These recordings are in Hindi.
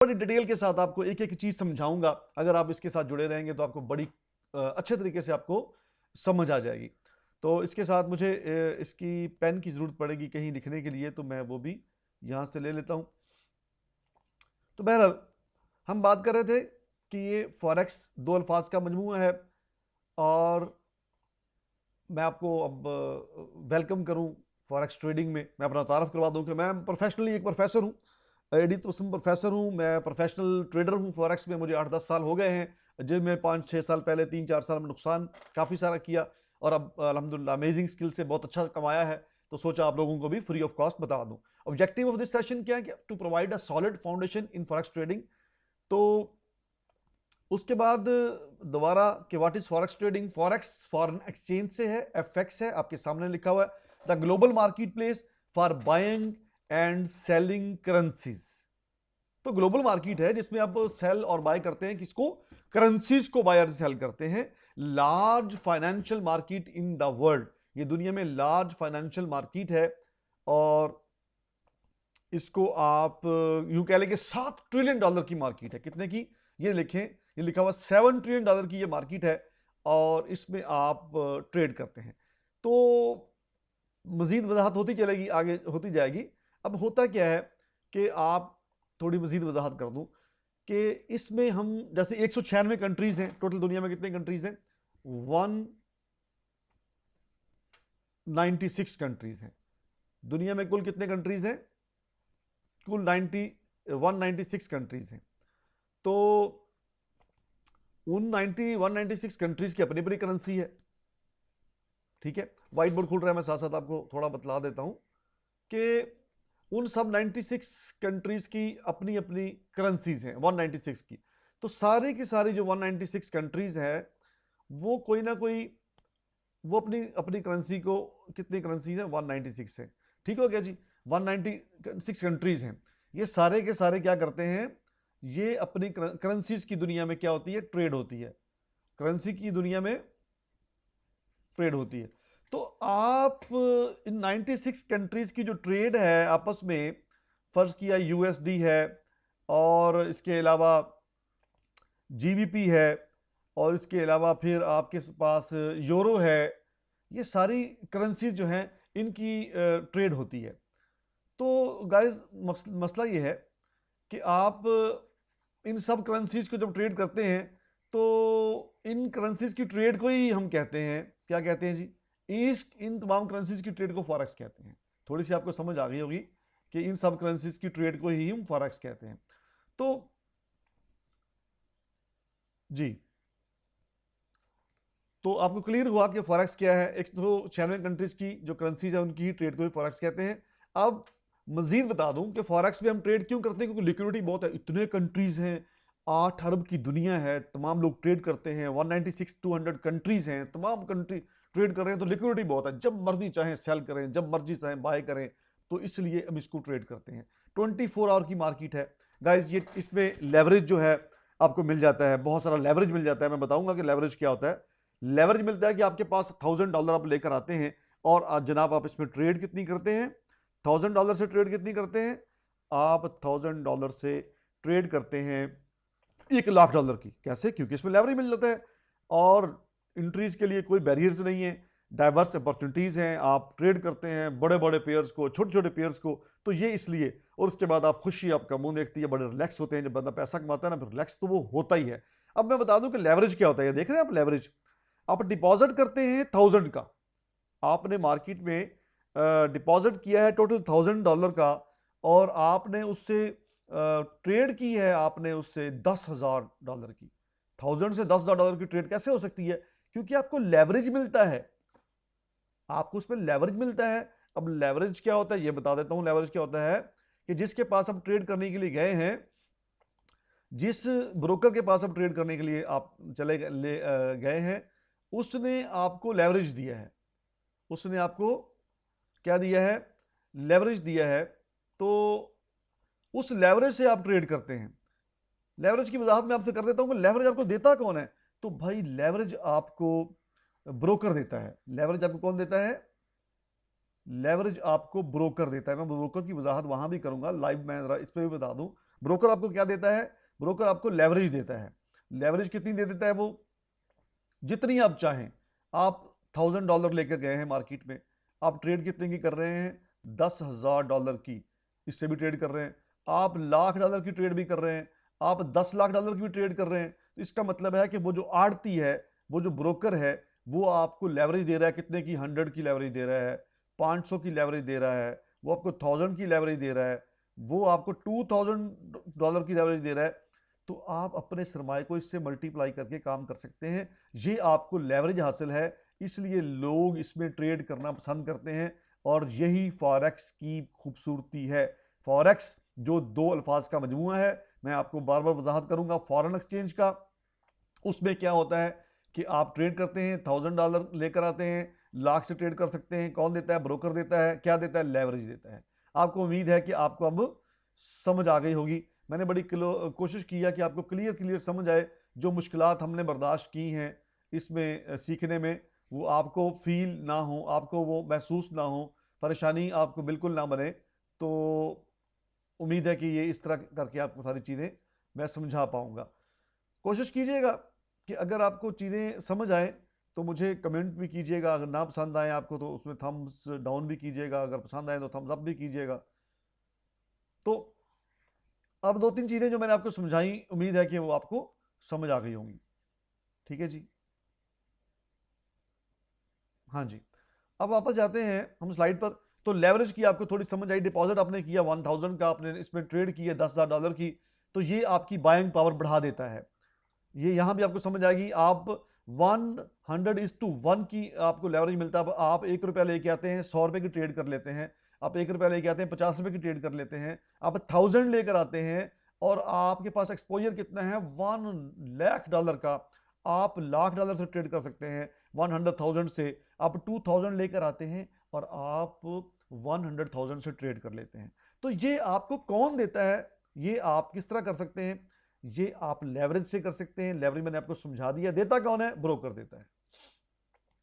बड़ी डिटेल के साथ आपको एक एक चीज समझाऊंगा। अगर आप इसके साथ जुड़े रहेंगे तो आपको बड़ी अच्छे तरीके से आपको समझ आ जाएगी। तो इसके साथ मुझे इसकी पेन की जरूरत पड़ेगी कहीं लिखने के लिए, तो मैं वो भी यहां से ले लेता हूं। तो बहरहाल हम बात कर रहे थे कि ये फॉरेक्स दो अल्फाज का मजमूआ है, और मैं आपको अब वेलकम करूं फॉरेक्स ट्रेडिंग में। मैं अपना तारफ़ करवा दूं कि मैं प्रोफेशनली एक प्रोफेसर हूं, एडिट पसम प्रोफेसर हूं, मैं प्रोफेशनल ट्रेडर हूं फॉरेक्स में। मुझे 8-10 साल हो गए हैं, जिनमें 5-6 साल पहले 3-4 साल में नुकसान काफ़ी सारा किया, और अब अल्हम्दुलिल्लाह अमेजिंग स्किल से बहुत अच्छा कमाया है। तो सोचा आप लोगों को भी फ्री ऑफ कॉस्ट बता दूं। ऑब्जेक्टिव ऑफ दिस सेशन क्या है कि to provide a solid foundation in forex trading. तो उसके बाद दोबारा कि what is forex trading. Forex foreign exchange से है, एफएक्स है, आपके सामने लिखा हुआ है the global market place for buying and selling currencies. तो ग्लोबल मार्केट है जिसमें आप सेल और बाय करते हैं, किसको? करेंसीज को बाय और सेल करते हैं। Large financial market in the world, ये दुनिया में लार्ज फाइनेंशियल मार्केट है, और इसको आप यूं कह लें कि $7 ट्रिलियन की मार्केट है। कितने की? ये लिखें, ये लिखा हुआ $7 ट्रिलियन की ये मार्केट है, और इसमें आप ट्रेड करते हैं। तो मजीद वजाहत होती चलेगी, आगे होती जाएगी। अब होता क्या है कि आप थोड़ी मजीद वजाहत कर दूं कि इसमें हम जैसे 196 कंट्रीज हैं टोटल। दुनिया में कितने कंट्रीज हैं? 196 कंट्रीज हैं। दुनिया में कुल कितने कंट्रीज हैं? कुल 196 कंट्रीज हैं। तो उन 196 कंट्रीज की अपनी अपनी करेंसी है। ठीक है, व्हाइट बोर्ड खुल रहा है, मैं साथ साथ आपको थोड़ा बतला देता हूं कि उन सब 96 कंट्रीज की अपनी अपनी करेंसीज हैं, 196 की। तो सारी की सारी जो 196 कंट्रीज है, वो कोई ना कोई वो अपनी अपनी करेंसी को, कितनी करेंसी है? 196 है। ठीक हो गया जी। 196 कंट्रीज हैं, ये सारे के सारे क्या करते हैं? ये अपनी करेंसीज की दुनिया में क्या होती है? ट्रेड होती है। करेंसी की दुनिया में ट्रेड होती है। तो आप इन 96 कंट्रीज की जो ट्रेड है आपस में, फर्ज किया यूएसडी है, और इसके अलावा जीबीपी है, और इसके अलावा फिर आपके पास यूरो है, ये सारी करेंसीज जो हैं इनकी ट्रेड होती है। तो गाइस मसला ये है कि आप इन सब करेंसीज को जब ट्रेड करते हैं, तो इन करेंसीज की ट्रेड को ही हम कहते हैं, क्या कहते हैं जी? इन तमाम करेंसीज की ट्रेड को फॉरेक्स कहते हैं। थोड़ी सी आपको समझ आ गई होगी कि इन सब करेंसीज की ट्रेड को ही हम फॉरेक्स कहते हैं। तो जी, तो आपको क्लियर हुआ कि फॉरेक्स क्या है। एक तो 96 कंट्रीज की जो करेंसीज है उनकी ही ट्रेड को ही फॉरेक्स कहते हैं। अब मजीद बता दूं कि फॉरेक्स में हम ट्रेड क्यों करते हैं, क्योंकि लिक्विडिटी बहुत है, इतने कंट्रीज हैं, 8 अरब की दुनिया है, तमाम लोग ट्रेड करते हैं, 196 200 कंट्रीज हैं, तमाम कंट्री ट्रेड कर रहे हैं, तो लिक्विडिटी बहुत है, जब मर्जी चाहें सेल करें, जब मर्जी चाहें बाय करें। तो इसलिए हम इसको ट्रेड करते हैं। 24 आवर की मार्केट है गाइज ये। इसमें लेवरेज जो है आपको मिल जाता है, बहुत सारा लेवरेज मिल जाता है। मैं बताऊंगा कि लेवरेज क्या होता है। लेवरेज मिलता है कि आपके पास $1000 आप लेकर आते हैं, और जनाब आप इसमें ट्रेड कितनी करते हैं? $1000 से ट्रेड कितनी करते हैं आप? $1000 से ट्रेड करते हैं $1,00,000 की। कैसे? क्योंकि इसमें लेवरेज मिल जाता है, और इंट्रीज के लिए कोई बैरियर्स नहीं है, डाइवर्स अपॉर्चुनिटीज हैं, आप ट्रेड करते हैं बड़े बड़े पेयर्स को, छोटे छोटे पेयर्स को। तो ये इसलिए, और उसके बाद आप खुशी आपका मुंह देखती है, बड़े रिलैक्स होते हैं। जब बंदा पैसा कमाता है ना, फिर रिलैक्स तो वो होता ही है। अब मैं बता दूं कि लेवरेज क्या होता है। देख रहे हैं आप लेवरेज? आप डिपॉजिट करते हैं 1000 का, आपने मार्केट में डिपॉजिट किया है टोटल $1000 का, और आपने उससे ट्रेड की है, आपने उससे $10,000 की। 1000 से $10,000 की ट्रेड कैसे हो सकती है? क्योंकि आपको लेवरेज मिलता है, आपको उसमें लेवरेज मिलता है। अब लेवरेज क्या होता है ये बता देता हूं। लेवरेज क्या होता है कि जिसके पास आप ट्रेड करने के लिए गए हैं, जिस ब्रोकर के पास आप ट्रेड करने के लिए आप चले गए हैं, उसने आपको लेवरेज दिया है। उसने आपको क्या दिया है? लेवरेज दिया है। तो उस लेवरेज से आप ट्रेड करते हैं। लेवरेज की वजाहत मैं आपसे कर देता हूं कि लेवरेज आपको देता कौन है। तो भाई लेवरेज आपको ब्रोकर देता है। लेवरेज आपको कौन देता है? लेवरेज आपको ब्रोकर देता है। मैं ब्रोकर की वजाहत वहां भी करूंगा लाइव, मैं जरा इस पर भी बता दूं। ब्रोकर आपको क्या देता है? ब्रोकर आपको लेवरेज देता है। लेवरेज कितनी दे देता है वो? जितनी आप चाहें। आप $1000 लेकर गए हैं मार्केट में, आप ट्रेड कितने की कर रहे हैं? $10,000 की, इससे भी ट्रेड कर रहे हैं। आप $1,00,000 की ट्रेड भी कर रहे हैं, आप $10,00,000 की भी ट्रेड कर रहे हैं। तो इसका मतलब है कि वो जो आड़ती है, वो जो ब्रोकर है, वो आपको लेवरेज दे रहा है। कितने की? 100 की लेवरेज दे रहा है, 500 की लेवरेज दे रहा है, वो आपको 1000 की लेवरेज दे रहा है, वो आपको $2000 की लेवरेज दे रहा है। तो आप अपने सरमाए को इससे मल्टीप्लाई करके काम कर सकते हैं। ये आपको लेवरेज हासिल है, इसलिए लोग इसमें ट्रेड करना पसंद करते हैं, और यही फॉरेक्स की खूबसूरती है। फॉरेक्स जो दो अल्फाज का मजमूआ है, मैं आपको बार बार वजाहत करूंगा फॉरेन एक्सचेंज का। उसमें क्या होता है कि आप ट्रेड करते हैं, $1000 लेकर आते हैं, लाख से ट्रेड कर सकते हैं। कौन देता है? ब्रोकर देता है। क्या देता है? लेवरेज देता है। आपको उम्मीद है कि आपको अब समझ आ गई होगी। मैंने बड़ी कोशिश किया कि आपको क्लियर समझ आए। जो मुश्किलात हमने बर्दाश्त की हैं इसमें सीखने में, वो आपको फील ना हो, आपको वो महसूस ना हो, परेशानी आपको बिल्कुल ना बने। तो उम्मीद है कि ये इस तरह करके आपको सारी चीज़ें मैं समझा पाऊंगा। कोशिश कीजिएगा कि अगर आपको चीज़ें समझ आए तो मुझे कमेंट भी कीजिएगा। अगर ना पसंद आए आपको तो उसमें थम्स डाउन भी कीजिएगा, अगर पसंद आए तो थम्स अप भी कीजिएगा। तो अब 2-3 चीज़ें जो मैंने आपको समझाई, उम्मीद है कि वो आपको समझ आ गई होंगी। ठीक है जी, हाँ जी। अब वापस जाते हैं हम स्लाइड पर। तो लेवरेज की आपको थोड़ी समझ आई। डिपॉजिट आपने किया 1000 का, आपने इसमें ट्रेड किया $10,000 की, तो ये आपकी बाइंग पावर बढ़ा देता है। ये यहां भी आपको समझ आएगी। आप 100:1 की आपको लेवरेज मिलता है। आप ₹1 लेके आते हैं, ₹100 की ट्रेड कर लेते हैं। आप ₹1 लेके आते हैं, ₹50 की ट्रेड कर लेते हैं। आप 1000 लेकर आते हैं और आपके पास एक्सपोजर कितना है? $1,00,000 का। आप $1,00,000 से ट्रेड कर सकते हैं। 100,000 से आप 2000 लेकर आते हैं और आप 100,000 से ट्रेड कर लेते हैं। तो ये आपको कौन देता है? ये आप किस तरह कर सकते हैं? ये आप लेवरेज से कर सकते हैं। लेवरेज मैंने आपको समझा दिया। देता कौन है? ब्रोकर देता है।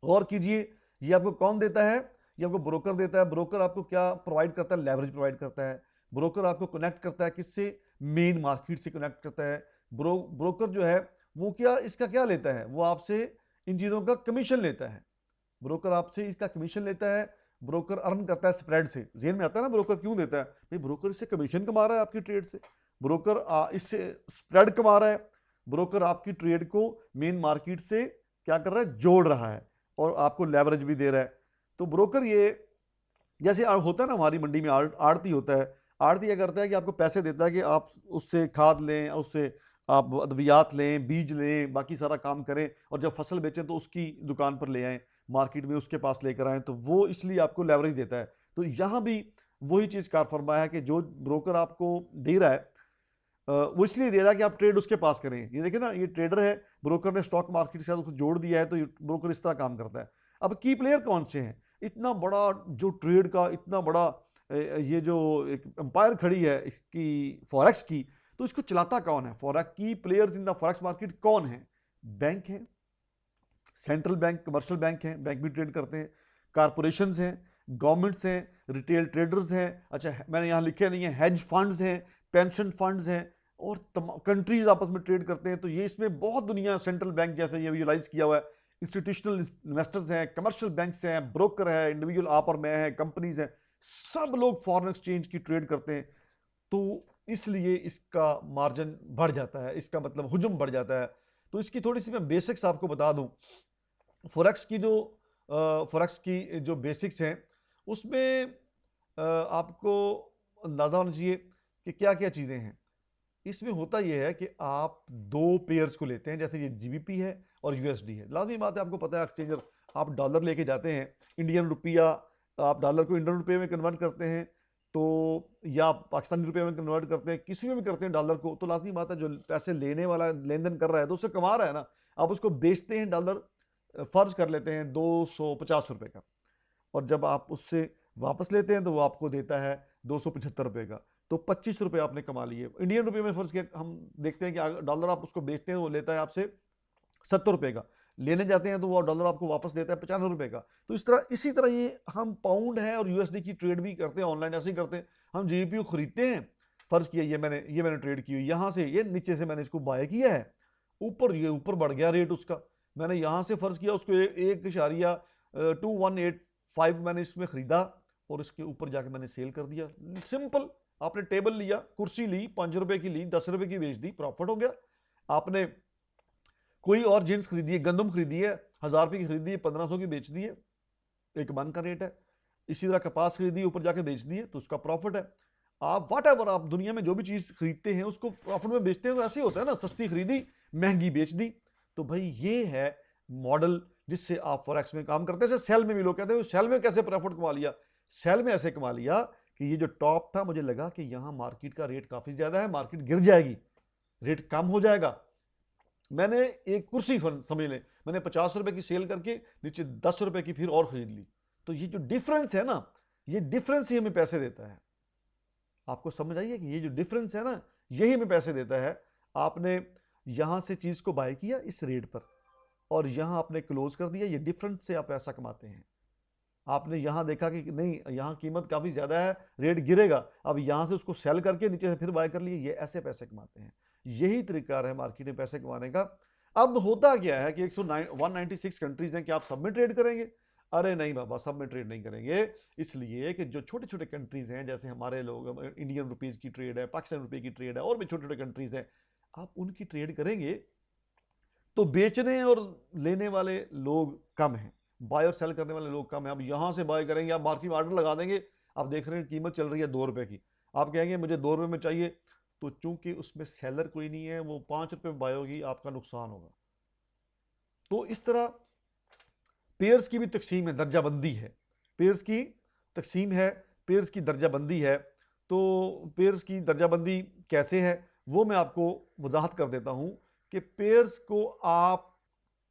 गौर कीजिए, ये आपको कौन देता है? ये आपको ब्रोकर देता है। ब्रोकर आपको क्या प्रोवाइड करता है? लेवरेज प्रोवाइड करता है। ब्रोकर आपको कनेक्ट करता है किससे? मेन मार्केट से कनेक्ट करता है। ब्रोकर जो है वो क्या, इसका क्या लेता है? वो आपसे इन चीज़ों का कमीशन लेता है। ब्रोकर आपसे इसका कमीशन लेता है। ब्रोकर अर्न करता है स्प्रेड से। जेन में आता है ना, ब्रोकर क्यों देता है? भाई ब्रोकर इससे कमीशन कमा रहा है आपकी ट्रेड से। ब्रोकर इससे स्प्रेड कमा रहा है। ब्रोकर आपकी ट्रेड को मेन मार्केट से क्या कर रहा है? जोड़ रहा है, और आपको लेवरेज भी दे रहा है। तो ब्रोकर ये जैसे होता है ना, हमारी मंडी में आड़ती होता है। आड़ती क्या करता है कि आपको पैसे देता है कि आप उससे खाद लें, उससे आप अद्वियात लें, बीज लें, बाकी सारा काम करें, और जब फसल बेचें तो उसकी दुकान पर ले आएँ, मार्केट में उसके पास लेकर आएँ। तो वो इसलिए आपको लेवरेज देता है। तो यहाँ भी वही चीज़ कार फरमा है कि जो ब्रोकर आपको दे रहा है, वो इसलिए दे रहा है कि आप ट्रेड उसके पास करें। ये देखिए ना, ये ट्रेडर है, ब्रोकर ने स्टॉक मार्केट के साथ उसको जोड़ दिया है, तो ब्रोकर इस तरह काम करता है। अब की प्लेयर कौन से हैं? इतना बड़ा जो ट्रेड का इतना बड़ा ये जो एक एम्पायर खड़ी है इसकी, फॉरेक्स की, तो इसको चलाता कौन है? फॉरेक्स की players in the forex market कौन है? बैंक है, सेंट्रल बैंक, कमर्शियल बैंक हैं, बैंक भी ट्रेड करते हैं, कारपोरेशंस हैं, गवर्नमेंट्स हैं, रिटेल ट्रेडर्स हैं। अच्छा, मैंने यहाँ लिखे नहीं है, हेज फंड्स हैं, पेंशन फंड्स हैं, और कंट्रीज आपस में ट्रेड करते हैं। तो ये इसमें बहुत दुनिया, सेंट्रल बैंक जैसे ये विजुलाइज किया हुआ है। इंस्टीट्यूशनल इन्वेस्टर्स हैं, कमर्शियल बैंक्स हैं, ब्रोकर है, इंडिविजुअल आप और मैं हैं, कंपनीज हैं, सब लोग फॉरेन एक्सचेंज की ट्रेड करते हैं। तो इसलिए इसका मार्जिन बढ़ जाता है, इसका मतलब हुजम बढ़ जाता है। तो इसकी थोड़ी सी मैं बेसिक्स आपको बता दूं। फॉरेक्स की जो बेसिक्स हैं उसमें आपको अंदाज़ा होना चाहिए कि क्या क्या चीज़ें हैं। इसमें होता यह है कि आप दो पेयर्स को लेते हैं, जैसे ये जीबीपी है और यूएसडी है। लाजमी बात है, आपको पता है एक्सचेंजर, आप डॉलर लेके जाते हैं, इंडियन रुपया, आप डॉलर को इंडियन रुपये में कन्वर्ट करते हैं, तो या पाकिस्तानी रुपये में कन्वर्ट करते हैं, किसी में भी करते हैं डॉलर को, तो लाजमी बात है जो पैसे लेने वाला लेन देन कर रहा है तो उससे कमा रहा है ना। आप उसको बेचते हैं डॉलर, फर्ज कर लेते हैं ₹250 का, और जब आप उससे वापस लेते हैं तो वो आपको देता है ₹275 का। तो ₹25 आपने कमा लिए इंडियन रुपये में। फर्ज किया, हम देखते हैं कि डॉलर आप उसको बेचते हैं, वो लेता है आपसे ₹70 का, लेने जाते हैं तो वो डॉलर आपको वापस देता है ₹95 का। तो इसी तरह ये हम पाउंड है और यूएसडी की ट्रेड भी करते हैं, ऑनलाइन ऐसे ही करते हैं। हम जीबीपी खरीदते हैं फर्ज किया ये मैंने ट्रेड की हुई, यहाँ से ये नीचे से मैंने इसको बाय किया है, ऊपर ये ऊपर बढ़ गया रेट उसका, मैंने यहाँ से फर्ज किया उसको 1.2185 मैंने इसमें खरीदा और इसके ऊपर जाके मैंने सेल कर दिया। सिंपल, आपने टेबल लिया, कुर्सी ली, 5 रुपए की ली, 10 रुपए की बेच दी, प्रॉफिट हो गया। आपने कोई और जींस खरीदी है, गंदम खरीदी है, 1000 रुपए की खरीदी है, 1500 की बेच दी है, एक मन का रेट है। इसी तरह कपास खरीदी, ऊपर जाके बेच दी है, तो उसका प्रॉफिट है। आप वट एवर आप दुनिया में जो भी चीज खरीदते हैं उसको प्रॉफिट में बेचते हैं, तो ऐसे ही होता है ना, सस्ती खरीदी महंगी बेच दी। तो भाई ये है मॉडल जिससे आप फॉरेक्स में काम करते हैं। सेल में भी लोग कहते हैं सेल में कैसे प्रॉफिट कमा लिया, सेल में ऐसे कमा लिया कि ये जो टॉप था, मुझे लगा कि यहां मार्केट का रेट काफी ज्यादा है, मार्केट गिर जाएगी, रेट कम हो जाएगा, मैंने एक कुर्सी समझ लें, मैंने 50 रुपए की सेल करके नीचे 10 रुपए की फिर और खरीद ली। तो ये जो डिफरेंस है ना, ये डिफरेंस ही हमें पैसे देता है। आपको समझ आइए कि ये जो डिफरेंस है ना, यही हमें पैसे देता है। आपने यहां से चीज को बाय किया इस रेट पर और यहां आपने क्लोज कर दिया, ये डिफरेंस से आप पैसा कमाते हैं। आपने यहां देखा कि नहीं, यहां कीमत काफी ज्यादा है, रेट गिरेगा, अब यहां से उसको सेल करके नीचे से फिर बाय कर लिए, ये ऐसे पैसे कमाते हैं। यही तरीका है मार्केट में पैसे कमाने का। अब होता क्या है कि 196 कंट्रीज हैं, क्या आप सब में ट्रेड करेंगे? अरे नहीं बाबा, सब में ट्रेड नहीं करेंगे, इसलिए कि जो छोटे छोटे कंट्रीज हैं, जैसे हमारे लोग इंडियन रुपीज की ट्रेड है, पाकिस्तान रुपए की ट्रेड है, और भी छोटे छोटे कंट्रीज हैं, आप उनकी ट्रेड करेंगे तो बेचने और लेने वाले लोग कम हैं, बाय और सेल करने वाले लोग कम हैं। अब यहां से बाय करेंगे, आप मार्केट में ऑर्डर लगा देंगे, आप देख रहे हैं कीमत चल रही है 2 रुपए की, आप कहेंगे मुझे 2 रुपए में चाहिए, तो चूंकि उसमें सेलर कोई नहीं है, वो 5 रुपए में बाय होगी, आपका नुकसान होगा। तो इस तरह पेयर्स की भी तकसीम है, दर्जाबंदी है, पेयर्स की तकसीम है, पेयर्स की दर्जाबंदी है। तो पेयर्स की दर्जाबंदी कैसे है वो मैं आपको वजाहत कर देता हूं कि पेयर्स को आप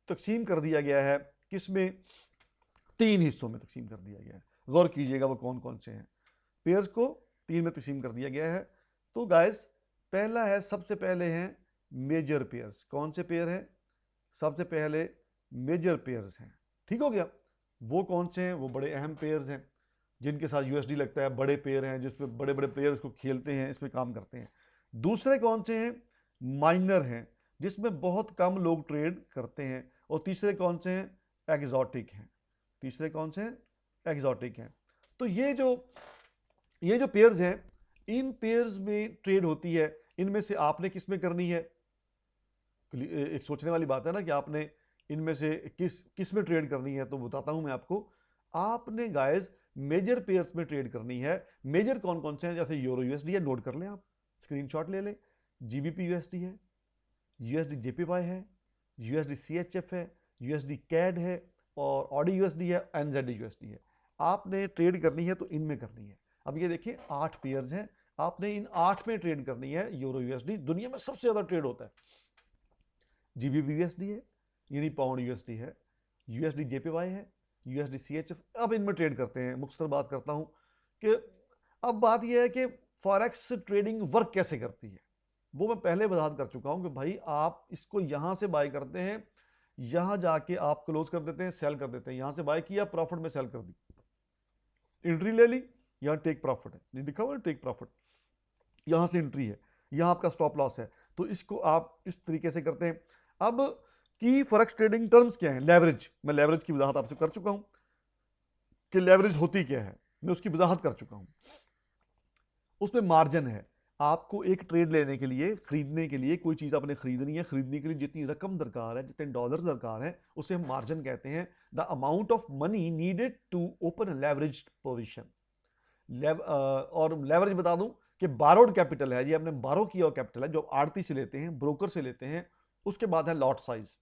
तकसीम कर दिया गया है किसमें, 3 हिस्सों में तकसीम कर दिया गया है। गौर कीजिएगा वो कौन कौन से हैं। पेयर्स को 3 में तकसीम कर दिया गया है। तो गाइस, पहला है, सबसे पहले हैं मेजर पेयर्स। कौन से पेयर हैं? सबसे पहले मेजर पेयर्स हैं, ठीक हो गया। वो कौन से हैं? वो बड़े अहम पेयर्स हैं जिनके साथ यूएसडी लगता है, बड़े पेयर हैं जिसपे बड़े बड़े प्लेयर्स को खेलते हैं, इस पे काम करते हैं। दूसरे कौन से हैं? माइनर हैं, जिसमें बहुत कम लोग ट्रेड करते हैं। और तीसरे कौन से हैं? एग्जॉटिक हैं। तीसरे कौन से हैं? एग्जॉटिक हैं। तो ये जो पेयर्स हैं, इन पेयर्स में ट्रेड होती है। इनमें से आपने किस में करनी है? एक सोचने वाली बात है ना कि आपने इनमें से किस में ट्रेड करनी है। तो बताता हूं मैं आपको। आपने गाइस मेजर पेयर्स में ट्रेड करनी है। मेजर कौन कौन से हैं? जैसे यूरो यूएसडी है, नोट कर लें, आप स्क्रीनशॉट ले लें। जीबीपी यूएसडी है, यूएसडी जेपीवाई है, यूएसडी सीएचएफ है, यूएसडी कैड है, और ऑडी यूएसडी है, एनजेड यूएसडी है। आपने ट्रेड करनी है तो इनमें करनी है। अब ये देखिए 8 पेयर्स हैं, आपने इन 8 में ट्रेड करनी है। यूरो यूएसडी दुनिया में सबसे ज्यादा ट्रेड होता है। जीबीपी यूएसडी है, यानी पाउंड यूएसडी है, यूएसडी जेपीवाई है, यूएसडी सीएचएफ। अब इनमें ट्रेड करते हैं। मुख्तसर बात करता हूं कि अब बात यह है कि फॉरेक्स ट्रेडिंग वर्क कैसे करती है, वो मैं पहले वजाहत कर चुका हूं कि भाई आप इसको यहां से बाय करते हैं, यहां जाके आप क्लोज कर देते हैं, सेल कर देते हैं। यहां से बाय किया, प्रॉफिट में सेल कर दी, एंट्री ले ली, यहां टेक प्रॉफिट है, नहीं लिखा हुआ टेक प्रॉफिट, यहां से एंट्री है, यहां आपका स्टॉप लॉस है। तो इसको आप इस तरीके से करते हैं। अब की फॉरेक्स ट्रेडिंग टर्म्स क्या है? लेवरेज, मैं लेवरेज की वजाहत आपसे कर चुका हूं कि लेवरेज होती क्या है, मैं उसकी वजाहत कर चुका हूं। उसमें मार्जिन है। आपको एक ट्रेड लेने के लिए, खरीदने के लिए, कोई चीज आपने खरीदनी है, खरीदने के लिए जितनी रकम दरकार है, जितने डॉलर्स दरकार है, उसे हम मार्जिन कहते हैं। The amount of money needed to open a leveraged position. और लेवरेज बता दूं कि बारोड कैपिटल है, ये आपने बारो किया हुआ कैपिटल है, जो आड़ती से लेते हैं, ब्रोकर से लेते हैं। उसके बाद है लॉट साइज।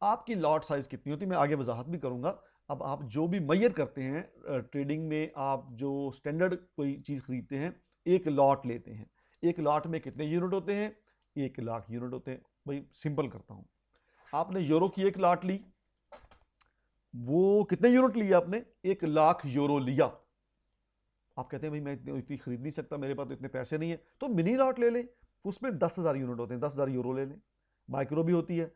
आपकी लॉट साइज कितनी होती है मैं आगे वजाहत भी करूंगा। अब आप जो भी मैयर करते हैं ट्रेडिंग में, आप जो स्टैंडर्ड कोई चीज खरीदते हैं, एक लॉट लेते हैं। एक लॉट में कितने यूनिट होते हैं? 1 लाख यूनिट होते हैं। भाई सिंपल करता हूं, आपने यूरो की 1 लॉट ली, वो कितने यूनिट लिया आपने? 1 लाख यूरो लिया। आप कहते हैं भाई मैं इतनी खरीद नहीं सकता, मेरे पास तो इतने पैसे नहीं है, तो मिनी लॉट ले लें, उसमें 10,000 यूनिट होते हैं, 10,000 यूरो ले लें। माइक्रो भी होती है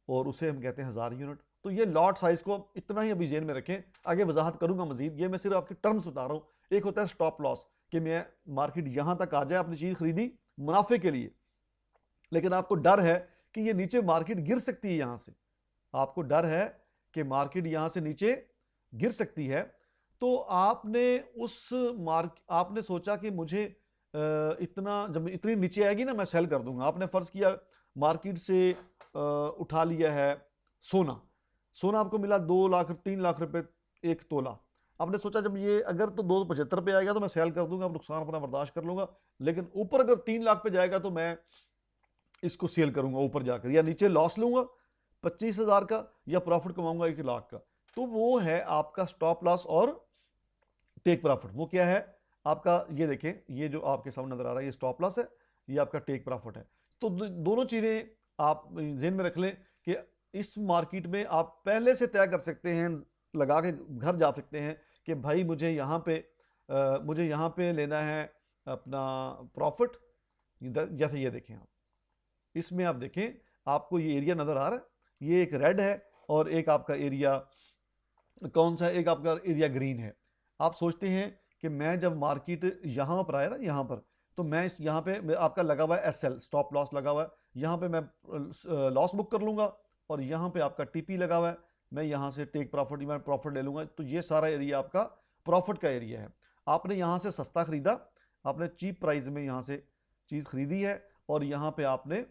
और उसे हम कहते हैं 1000 यूनिट। तो ये लॉट साइज को इतना ही अभी जेन में रखें, आगे वजाहत करूंगा मजीद। ये मैं सिर्फ आपके टर्म्स बता रहा हूं। एक होता है स्टॉप लॉस, कि मैं मार्केट यहां तक आ जाए, अपनी चीज खरीदी मुनाफे के लिए, लेकिन आपको डर है कि ये नीचे मार्केट गिर सकती है यहां से, आपको डर है कि मार्केट यहां से नीचे गिर सकती है, तो आपने आपने सोचा कि मुझे इतना, जब इतनी नीचे आएगी ना मैं सेल कर दूंगा। आपने फर्ज किया मार्केट से उठा लिया है सोना, सोना आपको मिला 2 लाख 3 लाख रुपए एक तोला। आपने सोचा जब ये अगर तो 275 पे आएगा तो मैं सेल कर दूंगा, अब नुकसान अपना बर्दाश्त कर लूंगा, लेकिन ऊपर अगर 3 लाख पे जाएगा तो मैं इसको सेल करूंगा ऊपर जाकर, या नीचे लॉस लूंगा 25,000 का, या प्रॉफिट कमाऊंगा 1 लाख का। तो वो है आपका स्टॉप लॉस और टेक प्रॉफिट। वो क्या है आपका, ये देखें, ये जो आपके सामने नजर आ रहा है ये स्टॉप लॉस है, ये आपका टेक प्रॉफिट है। तो दोनों चीजें आप जेहन में रख लें कि इस मार्केट में आप पहले से तय कर सकते हैं, लगा के घर जा सकते हैं कि भाई मुझे यहाँ पे लेना है अपना प्रॉफिट। जैसे ये देखें आप, इसमें आप देखें आपको ये एरिया नजर आ रहा है, ये एक रेड है और एक आपका एरिया कौन सा, एक आपका एरिया ग्रीन है। आप सोचते हैं कि मैं जब मार्केट यहां पर आया ना, यहां पर, तो मैं इस यहां पे आपका लगा हुआ है एसएल, स्टॉप लॉस लगा हुआ है, यहां पे मैं लॉस बुक कर लूंगा, और यहां पे आपका टीपी लगा हुआ है, मैं यहां से टेक प्रॉफिट, मैं प्रॉफिट ले लूंगा। तो ये सारा एरिया आपका प्रॉफिट का एरिया है। आपने यहां से सस्ता खरीदा, आपने चीप प्राइस में यहां से चीज खरीदी है, और यहां पे आपने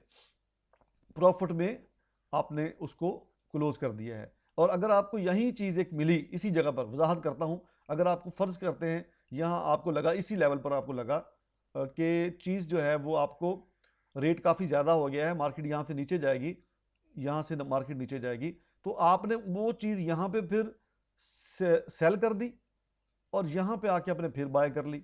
प्रॉफिट में आपने उसको क्लोज कर दिया है। और अगर आपको यही चीज एक मिली इसी जगह पर, वजाहत करता हूं, अगर आपको फर्ज करते हैं यहां आपको लगा, इसी लेवल पर आपको लगा कि चीज जो है वो आपको रेट काफी ज्यादा हो गया है, मार्केट यहां से नीचे जाएगी, यहां से मार्केट नीचे जाएगी, तो आपने वो चीज यहां पे फिर सेल कर दी और यहां पे आके आपने फिर बाय कर ली।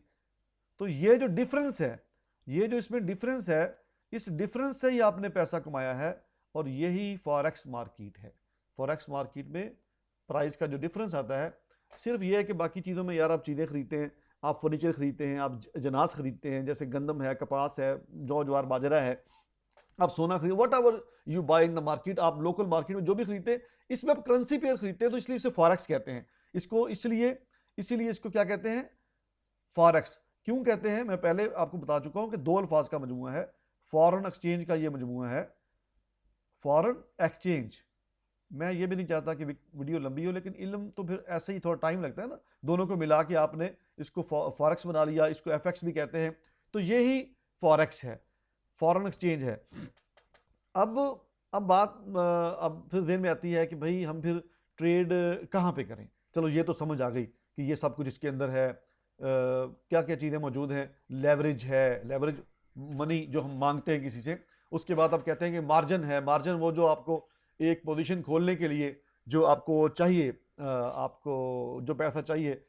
तो ये जो डिफरेंस है, ये जो इसमें डिफरेंस है, इस डिफरेंस से ही आपने पैसा कमाया है, और यही फॉरेक्स मार्केट है। फॉरेक्स मार्केट में प्राइस का जो डिफरेंस आता है, सिर्फ ये है कि बाकी चीज़ों में यार आप चीज़ें खरीदते हैं, आप फर्नीचर खरीदते हैं, आप जनास खरीदते हैं, जैसे गंदम है, कपास है, जौ ज्वार बाजरा है, आप सोना खरीद, whatever you buy in the market, आप लोकल मार्केट में जो भी खरीदते हैं, इसमें आप करेंसी पेयर खरीदते हैं, तो इसलिए इसे फॉरेक्स कहते हैं। इसको इसीलिए इसको क्या कहते हैं, फॉरेक्स क्यों कहते हैं, मैं पहले आपको बता चुका हूं कि 2 अल्फाज का मजमूआ है, फॉरेन एक्सचेंज का ये मजमूआ है, फॉरेन एक्सचेंज। मैं ये भी नहीं चाहता कि वीडियो लंबी हो, लेकिन इल्म तो फिर ऐसे ही थोड़ा टाइम लगता है ना, दोनों को मिला के आपने इसको फॉरेक्स बना लिया, इसको एफएक्स भी कहते हैं, तो यही फॉरेक्स है, फॉरेन एक्सचेंज है। अब अब बात अब फिर ज़हन में आती है कि भाई हम फिर ट्रेड कहाँ पे करें। चलो ये तो समझ आ गई कि ये सब कुछ इसके अंदर है, क्या क्या चीज़ें मौजूद हैं, लेवरेज है, लेवरेज मनी जो हम मांगते हैं किसी से। उसके बाद आप कहते हैं कि मार्जिन है, मार्जिन वो जो आपको एक पोजीशन खोलने के लिए जो आपको चाहिए, आपको जो पैसा चाहिए,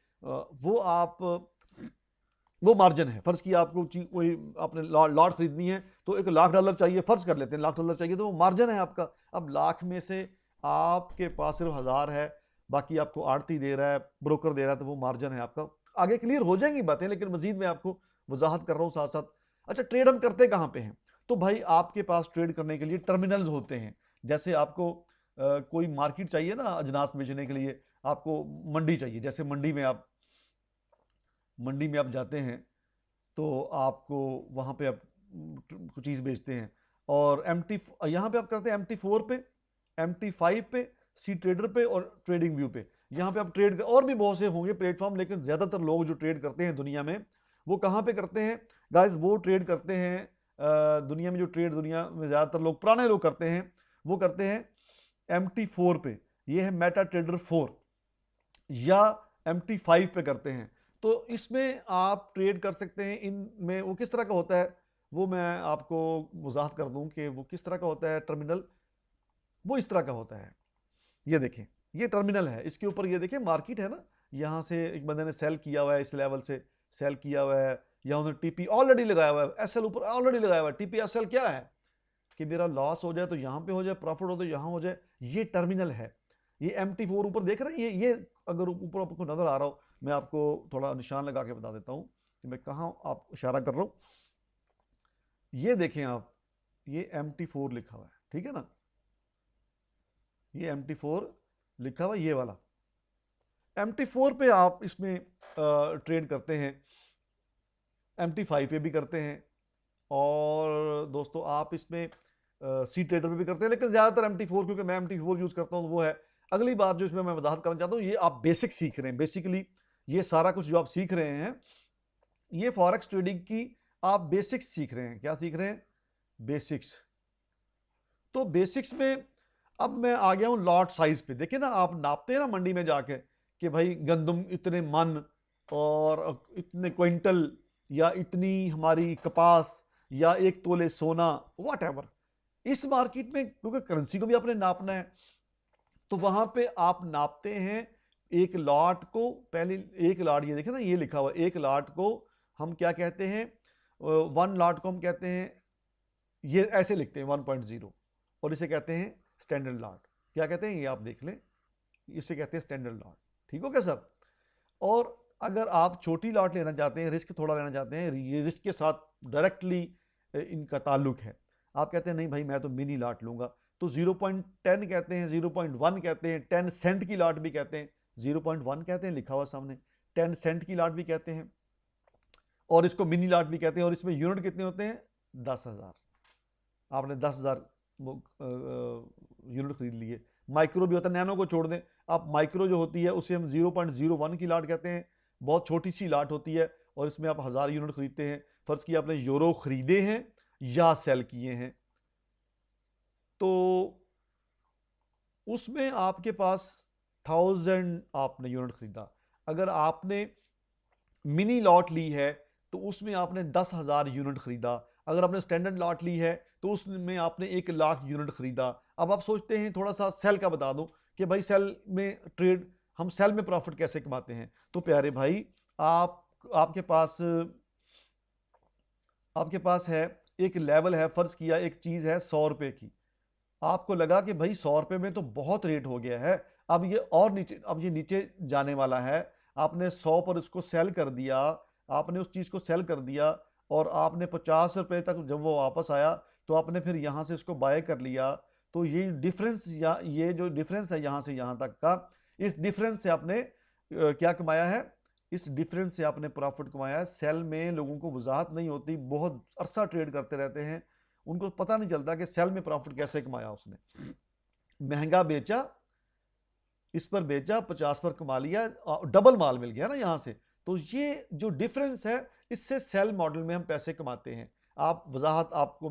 वो मार्जिन है। फर्ज किया आपको कोई आपने लॉट खरीदनी है तो $1 लाख चाहिए, फर्ज कर लेते हैं $1 लाख चाहिए, तो वो मार्जिन है आपका। अब लाख में से आपके पास सिर्फ 1000 है, बाकी आपको आड़ती दे रहा है, ब्रोकर दे रहा है, तो वो मार्जिन है आपका। आगे क्लियर हो जाएंगी बातें, लेकिन मजीद मैं आपको वजाहत कर रहा हूँ साथ साथ। अच्छा, ट्रेड हम करते कहाँ पे हैं? तो भाई आपके पास ट्रेड करने के लिए टर्मिनल्स होते हैं। जैसे आपको कोई मार्केट चाहिए ना अजनास बेचने के लिए, आपको मंडी चाहिए, जैसे मंडी में आप जाते हैं तो आपको वहाँ पे आप कुछ चीज़ बेचते हैं, और यहाँ पे आप करते हैं MT4 पे, MT5 पे, सी ट्रेडर पे और ट्रेडिंग व्यू पे। यहाँ पे आप ट्रेड, और भी बहुत से होंगे प्लेटफॉर्म, लेकिन ज़्यादातर लोग जो ट्रेड करते हैं दुनिया में, वो कहाँ पे करते हैं गाइस? वो ट्रेड करते हैं दुनिया में, जो ट्रेड दुनिया में ज़्यादातर लोग, पुराने लोग करते हैं, वो करते हैं MT4 पे, ये है मेटा ट्रेडर 4, या MT5 पे करते हैं। तो इसमें आप ट्रेड कर सकते हैं। इनमें वो किस तरह का होता है वो मैं आपको वजाहत कर दूं कि वो किस तरह का होता है टर्मिनल। वो इस तरह का होता है, ये देखें, ये टर्मिनल है, इसके ऊपर ये देखें मार्केट है ना, यहाँ से एक बंदे ने सेल किया हुआ है, इस लेवल से सेल किया हुआ है, या उन्होंने टीपी ऑलरेडी लगाया हुआ है, एसएल ऊपर ऑलरेडी लगाया हुआ है। टीपी एसएल क्या है कि मेरा लॉस हो जाए तो यहाँ पे हो जाए, प्रॉफिट हो तो यहाँ हो जाए, ये टर्मिनल है। ये MT4 ऊपर देख रहे हैं, ये अगर ऊपर आपको नजर आ रहा हो, मैं आपको थोड़ा निशान लगा के बता देता हूँ कि मैं कहाँ आप इशारा कर रहा हूँ। ये देखें आप, ये MT4 लिखा हुआ है, ठीक है ना, ये MT4 लिखा हुआ, ये वाला MT4 पे आप इसमें ट्रेड करते हैं। MT5 पे भी करते हैं, और दोस्तों आप इसमें सी ट्रेडर पे भी करते हैं, लेकिन ज़्यादातर MT4, क्योंकि मैं MT4 यूज़ करता हूँ, वो है। अगली बात जो इसमें मैं वजाहत करना चाहता हूँ, ये आप बेसिक सीख रहे हैं। बेसिकली ये सारा कुछ जो आप सीख रहे हैं, ये फॉरेक्स ट्रेडिंग की आप बेसिक्स सीख रहे हैं। क्या सीख रहे हैं? बेसिक्स। तो बेसिक्स में अब मैं आ गया हूं लॉट साइज पे। देखिए ना, आप नापते हैं ना मंडी में जाके कि भाई गंदम इतने मन और इतने क्विंटल, या इतनी हमारी कपास, या 1 तोले सोना, वट एवर। इस मार्केट में क्योंकि करेंसी को भी आपने नापना है, तो वहां पे आप नापते हैं एक लॉट को। पहले एक लॉट, ये देखे ना, ये लिखा हुआ एक लॉट को हम क्या कहते हैं? 1 लॉट को हम कहते हैं, ये ऐसे लिखते हैं 1.0, और इसे कहते हैं स्टैंडर्ड लॉट। क्या कहते हैं? ये आप देख लें, इसे कहते हैं स्टैंडर्ड लॉट। ठीक हो क्या सर? और अगर आप छोटी लॉट लेना चाहते हैं, रिस्क थोड़ा लेना चाहते हैं, ये रिस्क के साथ डायरेक्टली इनका ताल्लुक है, आप कहते हैं नहीं भाई मैं तो मिनी लॉट लूंगा, तो 0.10 कहते हैं, 0.1 कहते हैं, 10 सेंट की लॉट भी कहते हैं, 0.1 कहते हैं लिखा हुआ सामने, 10 सेंट की लॉट भी कहते हैं, और इसको मिनी लॉट भी कहते हैं। और इसमें यूनिट कितने होते हैं? 10,000। आपने 10,000 यूनिट खरीद लिए। माइक्रो भी होता है, नैनो को छोड़ दें आप, माइक्रो जो होती है उसे हम 0.01 की लॉट कहते हैं, बहुत छोटी सी लॉट होती है, और इसमें आप 1000 यूनिट खरीदते हैं। फर्ज किया आपने यूरो खरीदे हैं या सेल किए हैं, तो उसमें आपके पास 1000 आपने यूनिट खरीदा। अगर आपने मिनी लॉट ली है तो उसमें आपने 10,000 यूनिट खरीदा। अगर आपने स्टैंडर्ड लॉट ली है तो उसमें आपने 1,00,000 यूनिट खरीदा। अब आप सोचते हैं थोड़ा सा सेल का बता दूं कि भाई सेल में ट्रेड, हम सेल में प्रॉफिट कैसे कमाते हैं। तो प्यारे भाई, आपके पास है एक लेवल है, फर्ज किया एक चीज है 100 रुपए की, आपको लगा कि भाई 100 रुपए में तो बहुत रेट हो गया है, अब ये और नीचे, अब ये नीचे जाने वाला है। आपने 100 पर इसको सेल कर दिया, आपने उस चीज को सेल कर दिया, और आपने 50 रुपए तक जब वो वापस आया तो आपने फिर यहां से इसको बाय कर लिया। तो ये डिफरेंस, या ये जो डिफरेंस है यहां से यहां तक का, इस डिफरेंस से आपने क्या कमाया है? इस डिफरेंस से आपने प्रॉफिट कमाया है। सेल में लोगों को वजाहत नहीं होती, बहुत अरसा ट्रेड करते रहते हैं, उनको पता नहीं चलता कि सेल में प्रॉफिट कैसे कमाया उसने। महंगा बेचा, इस पर बेचा, 50 पर कमा लिया, डबल माल मिल गया ना यहां से। तो ये जो डिफरेंस है, इससे सेल मॉडल में हम पैसे कमाते हैं। आप वजाहत, आपको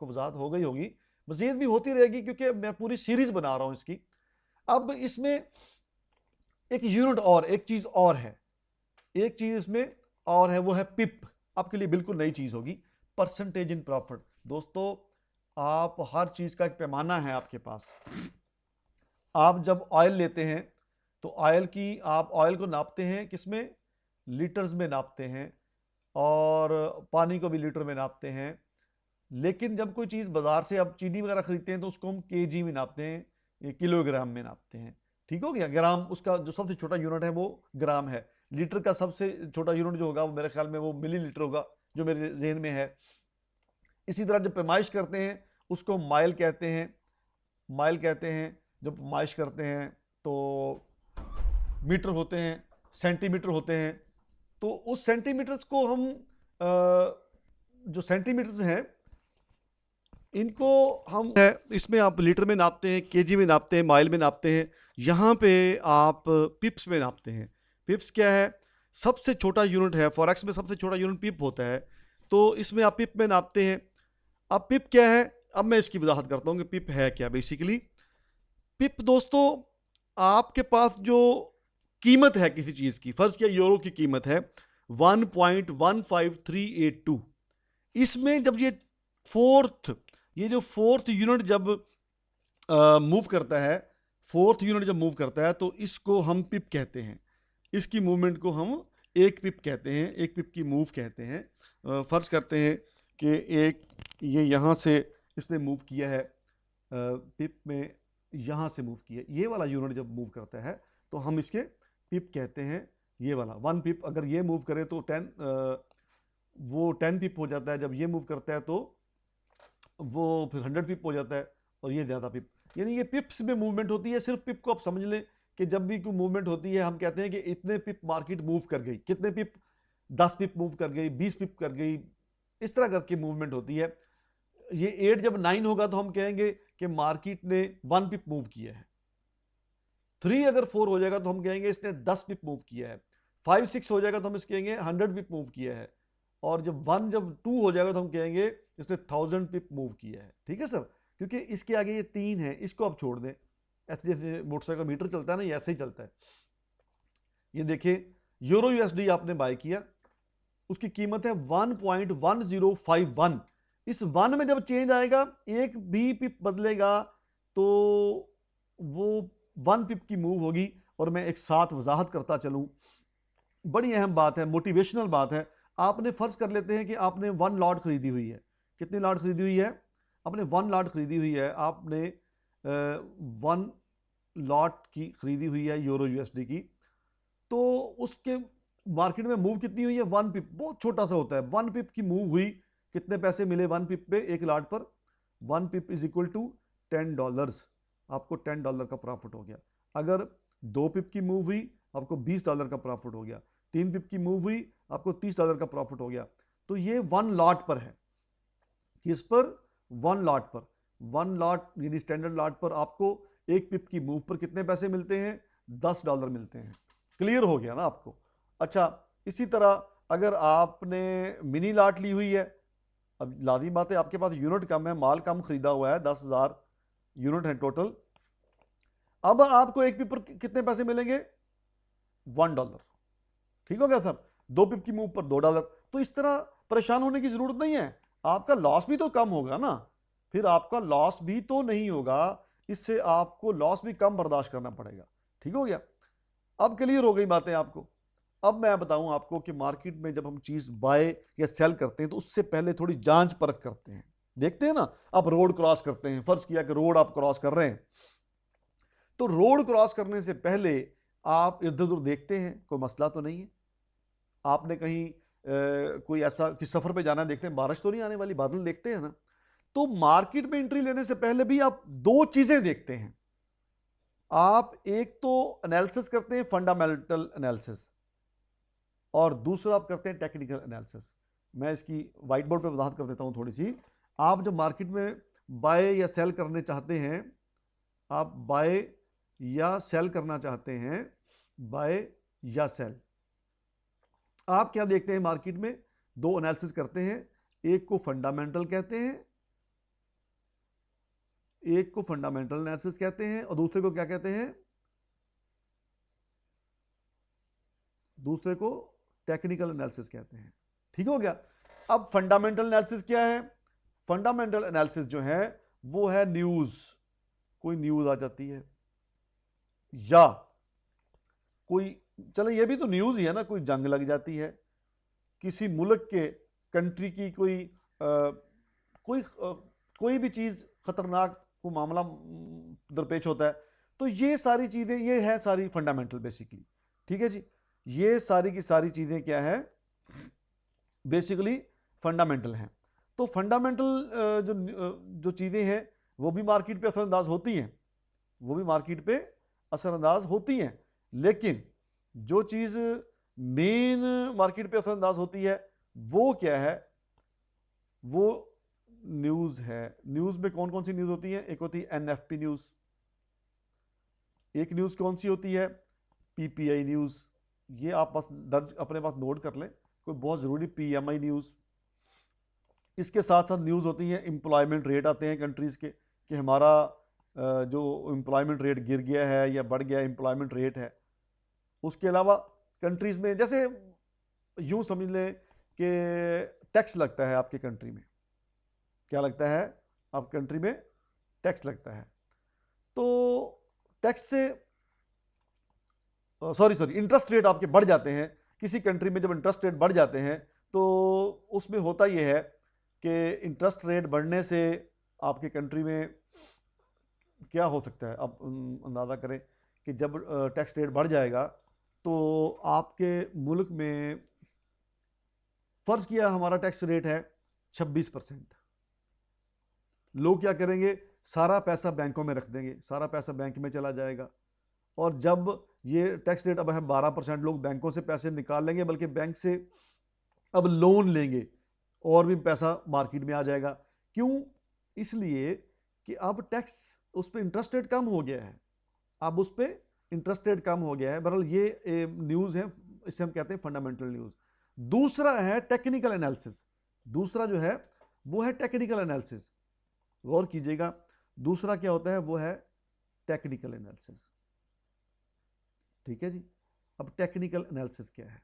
वजाहत हो गई होगी, मजीद भी होती रहेगी क्योंकि मैं पूरी सीरीज बना रहा हूं इसकी। अब इसमें एक यूनिट और, एक चीज और है, एक चीज इसमें और है, वो है पिप। आपके लिए बिल्कुल नई चीज होगी, परसेंटेज इन प्रॉफिट। दोस्तों, आप हर चीज का एक पैमाना है आपके पास। आप जब ऑयल लेते हैं तो आप ऑयल को नापते हैं किसमें? लीटर्स में नापते हैं, और पानी को भी लीटर में नापते हैं। लेकिन जब कोई चीज़ बाजार से आप चीनी वगैरह खरीदते हैं तो उसको हम केजी में नापते हैं, ये किलोग्राम में नापते हैं। ठीक हो गया? ग्राम, उसका जो सबसे छोटा यूनिट है वो ग्राम है। लीटर का सबसे छोटा यूनिट जो होगा वो मेरे ख्याल में वो मिलीलीटर होगा, जो मेरे जहन में है। इसी तरह जब पैमाइश करते हैं उसको माइल कहते हैं, माइल कहते हैं। जब पैमाइश करते हैं तो मीटर होते हैं, सेंटीमीटर होते हैं। तो उस सेंटीमीटर्स को हम जो सेंटीमीटर्स हैं इनको हम इसमें आप लीटर में नापते हैं, केजी में नापते हैं, माइल में नापते हैं। यहाँ पे आप पिप्स में नापते हैं। पिप्स क्या है? सबसे छोटा यूनिट है, फॉरेक्स में सबसे छोटा यूनिट पिप होता है, तो इसमें आप पिप में नापते हैं। अब पिप क्या है? अब मैं इसकी वजाहत करता हूँ कि पिप है क्या। बेसिकली पिप दोस्तों, आपके पास जो कीमत है किसी चीज़ की, फर्ज किया यूरो की कीमत है 1.15382, इसमें जब ये जो फोर्थ यूनिट जब मूव करता है, तो इसको हम पिप कहते हैं। इसकी मूवमेंट को हम एक पिप कहते हैं, एक पिप की मूव कहते हैं। फर्ज करते हैं कि ये यहाँ से इसने मूव किया है, पिप में यहाँ से मूव किया, ये वाला यूनिट जब मूव करता है तो हम इसके पिप कहते हैं। ये वाला 1 पिप अगर ये मूव करे तो 10 पिप हो जाता है। जब ये मूव करता है तो वो फिर 100 पिप हो जाता है, और ये ज़्यादा पिप, यानी ये पिप्स में मूवमेंट होती है। सिर्फ पिप को आप समझ लें कि जब भी कोई मूवमेंट होती है हम कहते हैं कि इतने पिप मार्केट मूव कर गई। कितने पिप? 10 पिप मूव कर गई, 20 पिप कर गई, इस तरह करके मूवमेंट होती है। ये 8 जब 9 होगा तो हम कहेंगे कि मार्केट ने 1 पिप मूव किया है। 3 अगर 4 हो जाएगा तो हम कहेंगे इसने 10 पिप मूव किया है। 5 6 हो जाएगा तो हम इसके कहेंगे 100 पिप मूव किया है। और जब 2 हो जाएगा तो हम कहेंगे इसने 1000 पिप मूव किया है। ठीक है सर, क्योंकि इसके आगे ये 3 है, इसको आप छोड़ दें। ऐसे जैसे मोटरसाइकिल का मीटर चलता है ना, ये ऐसे ही चलता है। ये देखिए यूरो यूएसडी आपने बाय किया, उसकी कीमत है 1.1051। इस 1 में जब चेंज आएगा, एक भी पिप बदलेगा तो वो 1 पिप की मूव होगी। और मैं एक साथ वजाहत करता चलूं, बड़ी अहम बात है, मोटिवेशनल बात है। आपने फर्ज कर लेते हैं कि आपने 1 लॉट खरीदी हुई है। कितनी लॉट खरीदी हुई है? आपने 1 लॉट खरीदी हुई है। आपने 1 लॉट की खरीदी हुई है यूरो यूएसडी की। तो उसके मार्केट में मूव कितनी हुई है? 1 पिप, बहुत छोटा सा होता है। 1 पिप की मूव हुई, कितने पैसे मिले 1 पिप पे? एक लॉट पर 1 पिप इज इक्वल टू $10। आपको $10 का प्रॉफिट हो गया। अगर 2 पिप की मूव हुई, आपको $20 का प्रॉफिट हो गया। 3 पिप की मूव हुई, आपको $30 का प्रॉफिट हो गया। तो ये 1 लॉट पर है। किस पर? 1 लॉट पर। 1 लॉट यानी स्टैंडर्ड लॉट पर आपको 1 पिप की मूव पर कितने पैसे मिलते हैं? $10 मिलते हैं। क्लियर हो गया ना आपको? अच्छा, इसी तरह अगर आपने मिनी लॉट ली हुई है, अब लाज़मी बात है आपके पास यूनिट कम है, माल कम खरीदा हुआ है, 10,000 यूनिट है टोटल। अब आपको 1 पिप पर कितने पैसे मिलेंगे? $1। ठीक हो गया सर? 2 पिप की मूव पर $2। तो इस तरह परेशान होने की जरूरत नहीं है। आपका लॉस भी तो कम होगा ना, फिर आपका लॉस भी तो नहीं होगा, इससे आपको लॉस भी कम बर्दाश्त करना पड़ेगा। ठीक हो गया? अब क्लियर हो गई बातें आपको। अब मैं बताऊं आपको कि मार्केट में जब हम चीज बाय या सेल करते हैं तो उससे पहले थोड़ी जांच परख करते हैं। देखते हैं ना, आप रोड क्रॉस करते हैं, फर्ज किया कि रोड आप क्रॉस कर रहे हैं, तो रोड क्रॉस करने से पहले आप इधर उधर देखते हैं कोई मसला तो नहीं है। आपने कहीं कोई ऐसा कि सफर पे जाना है, देखते हैं बारिश तो नहीं आने वाली, बादल देखते हैं ना। तो मार्केट में एंट्री लेने से पहले भी आप 2 चीजें देखते हैं। आप एक तो एनालिसिस करते हैं, फंडामेंटल एनालिसिस, और दूसरा आप करते हैं टेक्निकल एनालिसिस। मैं इसकी व्हाइट बोर्ड पे वजाहत कर देता हूं थोड़ी सी। आप जब मार्केट में बाय या सेल करने चाहते हैं, आप बाय या सेल करना चाहते हैं, बाय या सेल, आप क्या देखते हैं मार्केट में? 2 एनालिसिस करते हैं। एक को फंडामेंटल कहते हैं, एक को फंडामेंटल एनालिसिस कहते हैं, और दूसरे को क्या कहते हैं? दूसरे को टेक्निकल एनालिसिस कहते हैं। ठीक हो गया? अब फंडामेंटल एनालिसिस क्या है? फंडामेंटल एनालिसिस जो है वो है न्यूज। कोई न्यूज आ जाती है, या कोई, चलो ये भी तो न्यूज ही है ना, कोई जंग लग जाती है, किसी मुल्क के, कंट्री की कोई भी चीज खतरनाक को मामला दरपेश होता है, तो ये सारी चीजें, ये है सारी फंडामेंटल बेसिकली। ठीक है जी, ये सारी की सारी चीजें क्या है? बेसिकली फंडामेंटल हैं। तो फंडामेंटल जो चीजें हैं वो भी मार्केट पे असरअंदाज होती हैं, वो भी मार्केट पे असरअंदाज होती हैं। लेकिन जो चीज मेन मार्केट पे असरअंदाज होती है वो क्या है? वो न्यूज है। न्यूज में कौन कौन सी न्यूज होती है? एक होती है एनएफपी न्यूज, एक न्यूज कौन सी होती है? PPI news. ये आप बस दर्ज अपने पास नोट कर लें, कोई बहुत जरूरी। PMI news. इसके साथ साथ न्यूज होती है एम्प्लॉयमेंट रेट आते हैं कंट्रीज के, कि हमारा जो एम्प्लॉयमेंट रेट गिर गया है या बढ़ गया एम्प्लॉयमेंट रेट है। उसके अलावा कंट्रीज में, जैसे यूं समझ लें कि टैक्स लगता है आपकी कंट्री में। क्या लगता है? आपकी कंट्री में टैक्स लगता है। तो टैक्स से इंटरेस्ट रेट आपके बढ़ जाते हैं। किसी कंट्री में जब इंटरेस्ट रेट बढ़ जाते हैं तो उसमें होता यह है कि इंटरेस्ट रेट बढ़ने से आपके कंट्री में क्या हो सकता है? आप अंदाज़ा करें कि जब टैक्स रेट बढ़ जाएगा तो आपके मुल्क में, फर्ज किया हमारा टैक्स रेट है 26%, लोग क्या करेंगे? सारा पैसा बैंकों में रख देंगे, सारा पैसा बैंक में चला जाएगा। और जब ये टैक्स रेट अब है 12%, लोग बैंकों से पैसे निकाल लेंगे, बल्कि बैंक से अब लोन लेंगे और भी पैसा मार्केट में आ जाएगा। क्यों? इसलिए कि अब टैक्स उस पर इंटरेस्ट रेट कम हो गया है, अब उस पर इंटरेस्ट रेट कम हो गया है। बहरहाल ये न्यूज़ है, इसे हम कहते हैं फंडामेंटल न्यूज़। दूसरा है टेक्निकल एनालिसिस, दूसरा जो है वो है टेक्निकल एनालिसिस। गौर कीजिएगा, दूसरा क्या होता है, वो है टेक्निकल एनालिसिस। ठीक है जी। अब टेक्निकल एनालिसिस क्या है,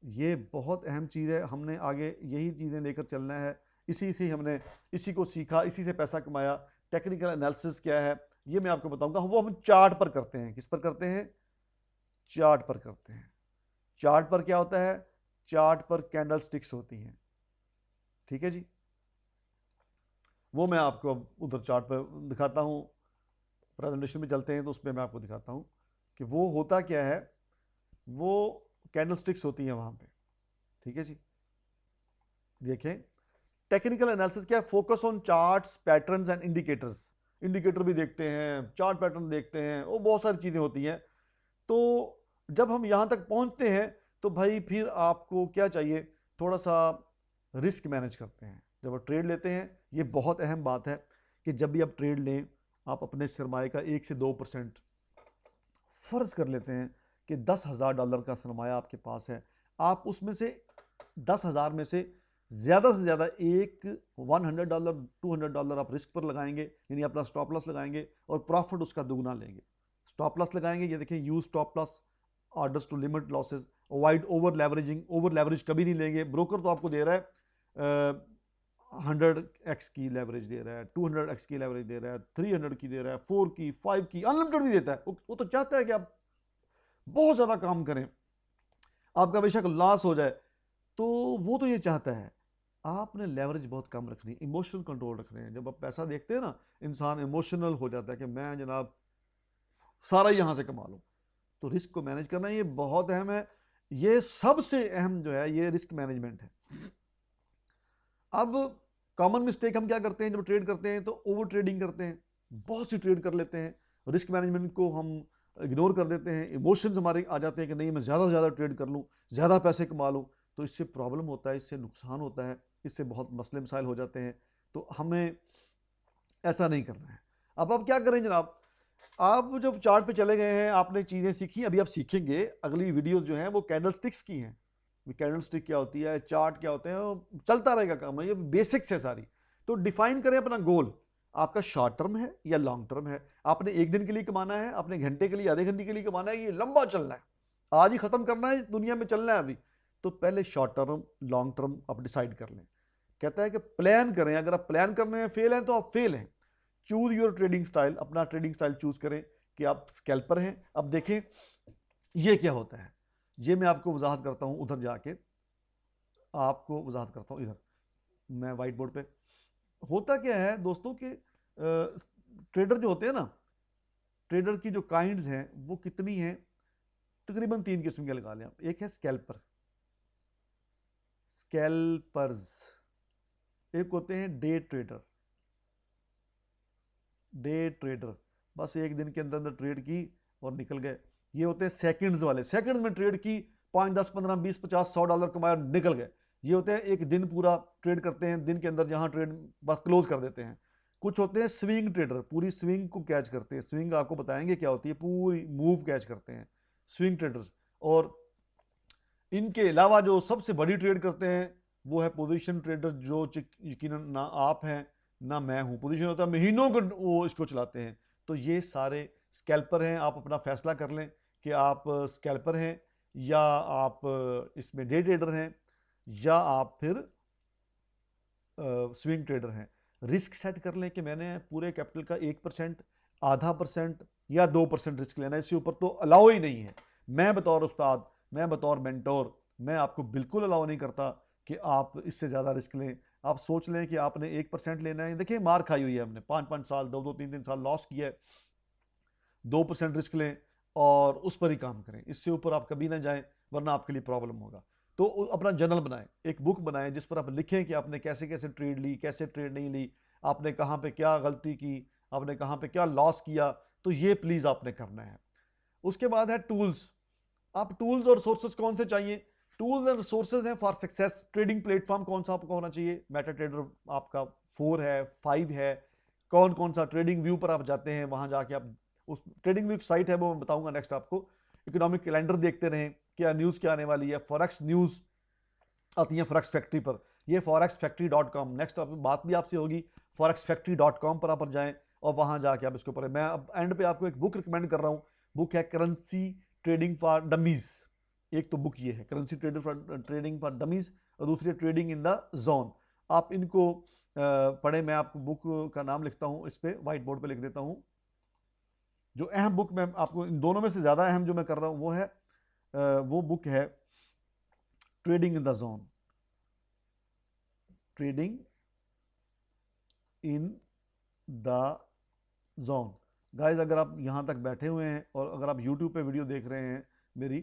ये बहुत अहम चीज़ है, हमने आगे यही चीज़ें लेकर चलना है, इसी से हमने इसी को सीखा, इसी से पैसा कमाया। टेक्निकल एनालिसिस क्या है ये मैं आपको बताऊंगा। वो हम चार्ट पर करते हैं। किस पर करते हैं? चार्ट पर करते हैं। चार्ट पर क्या होता है? चार्ट पर कैंडल स्टिक्स होती हैं। ठीक है जी, वो मैं आपको अब उधर चार्ट पर दिखाता हूँ। प्रेजेंटेशन में चलते हैं तो उसमें मैं आपको दिखाता हूँ कि वो होता क्या है। वो कैंडल स्टिक्स होती हैं वहां पे। ठीक है जी, देखें टेक्निकल एनालिसिस क्या है? Focus on charts, patterns and indicators. Indicator भी देखते हैं, चार्ट पैटर्न देखते हैं, वो बहुत सारी चीजें होती हैं। तो जब हम यहां तक पहुंचते हैं तो भाई फिर आपको क्या चाहिए, थोड़ा सा रिस्क मैनेज करते हैं जब आप ट्रेड लेते हैं। ये बहुत अहम बात है कि जब भी आप ट्रेड लें, आप अपने सरमाए का 1 से 2% फर्ज कर लेते हैं कि $10,000 का सरमाया आपके पास है, आप उसमें से 10,000 में से ज़्यादा एक $100 $200 आप रिस्क पर लगाएंगे, यानी अपना स्टॉप लॉस लगाएंगे और प्रॉफिट उसका दुगना लेंगे। स्टॉप लॉस लगाएंगे, ये देखें, use stop loss, orders to limit losses, avoid over leveraging. Over leverage कभी नहीं लेंगे। ब्रोकर तो आपको दे रहा है 100x की लेवरेज दे रहा है, 200x की लेवरेज दे रहा है, 300 की दे रहा है, 4 की, 5 की, अनलिमिटेड भी देता है। वो तो चाहता है कि आप बहुत ज़्यादा काम करें, आपका बेशक लॉस हो जाए, तो वो तो ये चाहता है। आपने लेवरेज बहुत कम रखनी है, इमोशनल कंट्रोल रखने हैं। जब आप पैसा देखते हैं ना, इंसान इमोशनल हो जाता है कि मैं जनाब सारा यहां से कमा लूं। तो रिस्क को मैनेज करना ये बहुत अहम है। ये सबसे अहम जो है ये रिस्क मैनेजमेंट है। अब कॉमन मिस्टेक हम क्या करते हैं जब ट्रेड करते हैं, तो ओवर ट्रेडिंग करते हैं, बहुत सी ट्रेड कर लेते हैं, रिस्क मैनेजमेंट को हम इग्नोर कर देते हैं। इमोशंस हमारे आ जाते हैं कि नहीं मैं ज़्यादा से ज़्यादा ट्रेड कर लूँ, ज़्यादा पैसे कमा लूँ। तो इससे प्रॉब्लम होता है, इससे नुकसान होता है, इससे बहुत मसले मसाइल हो जाते हैं। तो हमें ऐसा नहीं करना है। अब आप क्या करें जनाब, आप जब चार्ट पे चले गए हैं, आपने चीज़ें सीखी, अभी आप सीखेंगे अगली वीडियो जो है वो कैंडल स्टिक्स की हैं। कैंडल स्टिक क्या होती है, चार्ट क्या होते हैं, चलता रहेगा काम है, ये बेसिक्स है सारी। तो डिफाइन करें अपना गोल, आपका शॉर्ट टर्म है या लॉन्ग टर्म है। आपने एक दिन के लिए कमाना है, आपने घंटे के लिए, आधे घंटे के लिए कमाना है, ये लंबा चलना है, आज ही खत्म करना है, दुनिया में चलना है अभी। तो पहले शॉर्ट टर्म लॉन्ग टर्म आप डिसाइड कर लें। कहता है कि प्लान करें, अगर आप प्लान करने में फेल हैं तो आप फेल हैं। चूज योर ट्रेडिंग स्टाइल, अपना ट्रेडिंग स्टाइल चूज करें कि आप स्कैल्पर हैं। अब देखें ये क्या होता है, ये मैं आपको वजाहत करता हूं, उधर जाके आपको वजाहत करता हूं। इधर मैं वाइट बोर्ड पे, होता क्या है दोस्तों कि ट्रेडर जो होते हैं ना, ट्रेडर की जो काइंड्स हैं वो कितनी हैं, तकरीबन 3 किस्म के लगा लें आप। एक है स्कैल्पर, स्कैल्पर्स। एक होते हैं डे ट्रेडर, डे ट्रेडर, बस एक दिन के अंदर अंदर ट्रेड की और निकल गए। ये होते हैं सेकंड्स वाले, सेकंड्स में ट्रेड की, 5 10 15 20 50 $100 कमाया, निकल गए। ये होते हैं एक दिन पूरा ट्रेड करते हैं, दिन के अंदर जहां ट्रेड बस क्लोज कर देते हैं। कुछ होते हैं स्विंग ट्रेडर, पूरी स्विंग को कैच करते हैं। स्विंग आपको बताएंगे क्या होती है, पूरी मूव कैच करते हैं स्विंग ट्रेडर्स। और इनके अलावा जो सबसे बड़ी ट्रेड करते हैं वो है पोजीशन ट्रेडर, जो यकीनन ना आप हैं ना मैं हूं। पोजीशन होता है महीनों को वो इसको चलाते हैं। तो ये सारे स्कैल्पर हैं। आप अपना फैसला कर लें कि आप स्कैल्पर हैं या आप इसमें डे ट्रेडर हैं या आप फिर स्विंग ट्रेडर हैं। रिस्क सेट कर लें कि मैंने पूरे कैपिटल का 1%, आधा % या 2% रिस्क लेना है, इससे ऊपर तो अलाउ ही नहीं है। मैं बतौर उस्ताद, मैं बतौर मेंटोर, मैं आपको बिल्कुल अलाउ नहीं करता कि आप इससे ज़्यादा रिस्क लें। आप सोच लें कि आपने 1% लेना है। देखिए मार खाई हुई है हमने, 5-5 साल, 2-2 3-3 साल लॉस किया है। 2% रिस्क लें और उस पर ही काम करें, इससे ऊपर आप कभी ना जाएं, वरना आपके लिए प्रॉब्लम होगा। तो अपना जर्नल बनाएं, एक बुक बनाएं जिस पर आप लिखें कि आपने कैसे कैसे ट्रेड ली, कैसे ट्रेड नहीं ली, आपने कहाँ पे क्या गलती की, आपने कहाँ पे क्या लॉस किया। तो ये प्लीज़ आपने करना है। उसके बाद है टूल्स। आप टूल्स और सोर्सेस कौन से चाहिए, टूल्स एंड रिसोर्सेज हैं फॉर सक्सेस। ट्रेडिंग प्लेटफॉर्म कौन सा आपका होना चाहिए? मेटा ट्रेडर आपका 4 है, 5 है। कौन कौन सा? ट्रेडिंग व्यू पर आप जाते हैं, वहां जाके आप उस ट्रेडिंग व्यू साइट है वो मैं बताऊंगा नेक्स्ट आपको। इकोनॉमिक कैलेंडर देखते रहें, क्या न्यूज़ क्या आने वाली है। फॉरेक्स न्यूज़ आती है फॉरेक्स फैक्ट्री पर, ये forexfactory.com। नेक्स्ट बात भी आपसे होगी, forexfactory.com पर आप जाएं और वहां जाके आप इसको पढ़ें। मैं अब एंड पे आपको एक बुक रिकमेंड कर रहा हूँ, बुक है करेंसी ट्रेडिंग फॉर डमीज। एक तो बुक ये है करेंसी ट्रेडिंग फॉर डमीज और दूसरी ट्रेडिंग इन द जोन। आप इनको पढ़ें। मैं आपको बुक का नाम लिखता हूँ, इस पर व्हाइट बोर्ड पर लिख देता हूँ। जो अहम बुक मैं आपको, इन दोनों में से ज़्यादा अहम जो मैं कर रहा हूँ वो है वो बुक है trading in the zone. Trading in the zone. Guys अगर आप यहाँ तक बैठे हुए हैं और अगर आप YouTube पे वीडियो देख रहे हैं मेरी,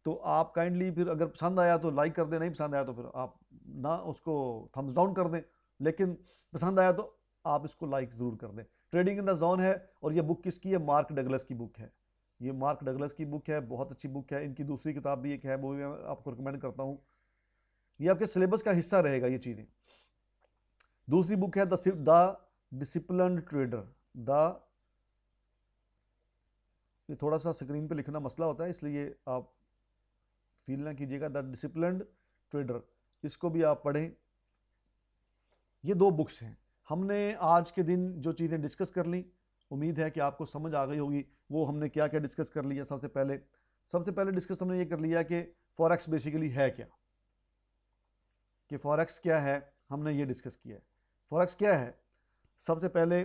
तो आप काइंडली फिर अगर पसंद आया तो लाइक कर दें, नहीं पसंद आया तो फिर आप ना उसको थम्स डाउन कर दें, लेकिन पसंद आया तो आप इसको लाइक ज़रूर कर दें। ट्रेडिंग इन द जोन है और ये बुक किसकी है? मार्क डगलस की बुक है। ये मार्क डगलस की बुक है, बहुत अच्छी बुक है। इनकी दूसरी किताब भी एक है, वो भी मैं आपको रिकमेंड करता हूँ। ये आपके सिलेबस का हिस्सा रहेगा ये चीज़ें। दूसरी बुक है द डिसिप्लिन्ड ट्रेडर। ये थोड़ा सा स्क्रीन पे लिखना मसला होता है, इसलिए आप फील ना कीजिएगा। द डिसिप्लिन्ड ट्रेडर, इसको भी आप पढ़ें। ये 2 बुक्स हैं। हमने आज के दिन जो चीज़ें डिस्कस कर ली, उम्मीद है कि आपको समझ आ गई होगी। वो हमने क्या क्या डिस्कस कर लिया। सबसे पहले डिस्कस हमने ये कर लिया कि फॉरेक्स बेसिकली है क्या, कि फॉरेक्स क्या है, हमने ये डिस्कस किया है। फॉरेक्स क्या है? सबसे पहले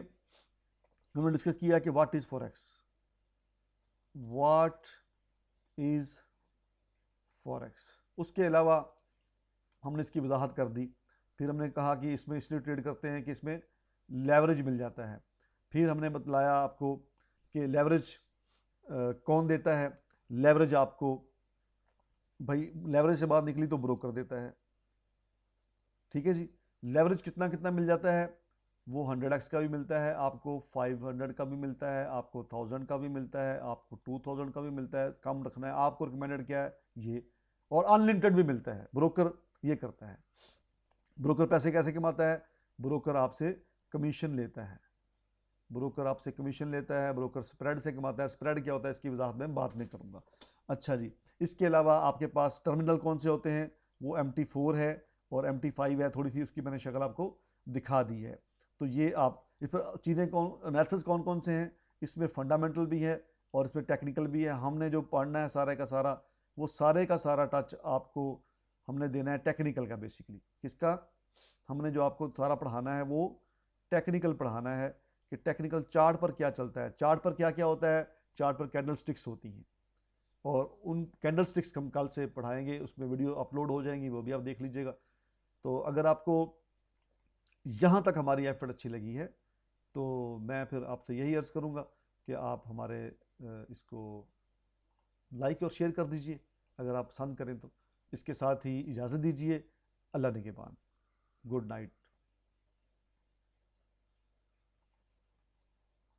हमने डिस्कस किया कि what is forex. What is forex. उसके अलावा हमने इसकी वजाहत कर दी। फिर हमने कहा कि इसमें इसलिए ट्रेड करते हैं कि इसमें लेवरेज मिल जाता है। फिर हमने बतलाया आपको कि लेवरेज कौन देता है। लेवरेज आपको, भाई लेवरेज से बात निकली तो ब्रोकर देता है, ठीक है जी। लेवरेज कितना कितना मिल जाता है? वो 100x का भी मिलता है आपको, 500 का भी मिलता है आपको, 1000 का भी मिलता है आपको, 2000 का भी मिलता है। कम रखना है आपको, रिकमेंडेड क्या है ये। और अनलिमिटेड भी मिलता है। ब्रोकर ये करता है। ब्रोकर पैसे कैसे कमाता है? ब्रोकर आपसे कमीशन लेता है। ब्रोकर स्प्रेड से कमाता है। स्प्रेड क्या होता है इसकी वजाहत में बाद में करूंगा। अच्छा जी, इसके अलावा आपके पास टर्मिनल कौन से होते हैं? वो MT4 है और MT5 है। थोड़ी सी उसकी मैंने शक्ल आपको दिखा दी है। तो ये आप इस पर चीज़ें एनालिसिस कौन कौन से हैं? इसमें फंडामेंटल भी है और इसमें टेक्निकल भी है। हमने जो पढ़ना है सारे का सारा, वो सारे का सारा टच आपको हमने देना है टेक्निकल का। बेसिकली किसका? हमने जो आपको सारा पढ़ाना है वो टेक्निकल पढ़ाना है, कि टेक्निकल चार्ट पर क्या चलता है, चार्ट पर क्या क्या होता है। चार्ट पर कैंडल स्टिक्स होती हैं और उन कैंडल स्टिक्स हम कल से पढ़ाएंगे, उसमें वीडियो अपलोड हो जाएंगी, वो भी आप देख लीजिएगा। तो अगर आपको यहाँ तक हमारी एफर्ट अच्छी लगी है तो मैं फिर आपसे यही अर्ज़ करूँगा कि आप हमारे इसको लाइक और शेयर कर दीजिए अगर आप पसंद करें तो। इसके साथ ही इजाज़त दीजिए। अल्लाह निगहबान। Good night.